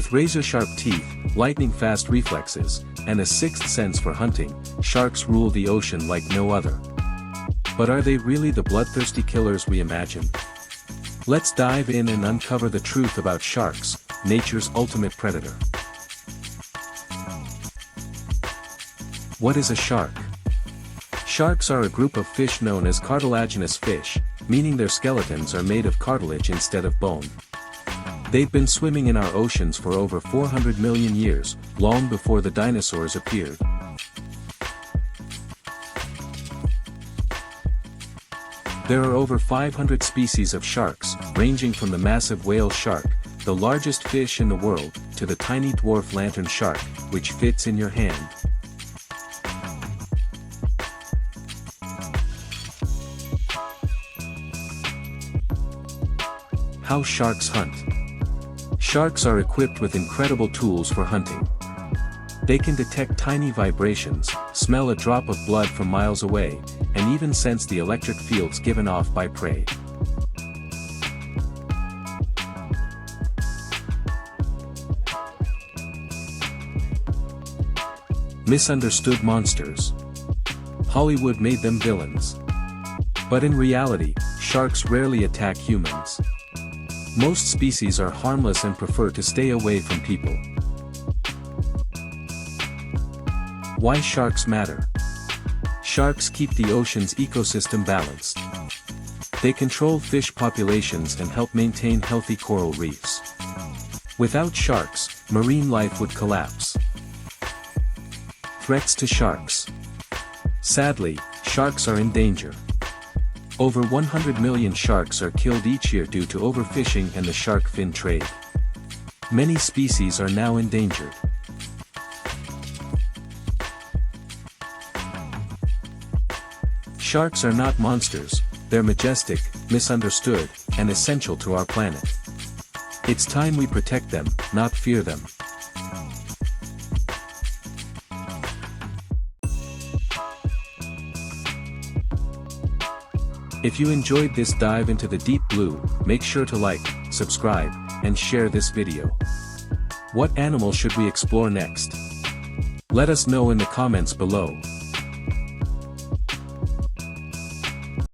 With razor-sharp teeth, lightning-fast reflexes, and a sixth sense for hunting, sharks rule the ocean like no other. But are they really the bloodthirsty killers we imagine? Let's dive in and uncover the truth about sharks, nature's ultimate predator. What is a shark? Sharks are a group of fish known as cartilaginous fish, meaning their skeletons are made of cartilage instead of bone. They've been swimming in our oceans for over 400 million years, long before the dinosaurs appeared. There are over 500 species of sharks, ranging from the massive whale shark, the largest fish in the world, to the tiny dwarf lantern shark, which fits in your hand. How sharks hunt. Sharks are equipped with incredible tools for hunting. They can detect tiny vibrations, smell a drop of blood from miles away, and even sense the electric fields given off by prey. Misunderstood monsters. Hollywood made them villains. But in reality, sharks rarely attack humans. Most species are harmless and prefer to stay away from people. Why sharks matter? Sharks keep the ocean's ecosystem balanced. They control fish populations and help maintain healthy coral reefs. Without sharks, marine life would collapse. Threats to sharks. Sadly, sharks are in danger. Over 100 million sharks are killed each year due to overfishing and the shark fin trade. Many species are now endangered. Sharks are not monsters, they're majestic, misunderstood, and essential to our planet. It's time we protect them, not fear them. If you enjoyed this dive into the deep blue, make sure to like, subscribe, and share this video. What animal should we explore next? Let us know in the comments below.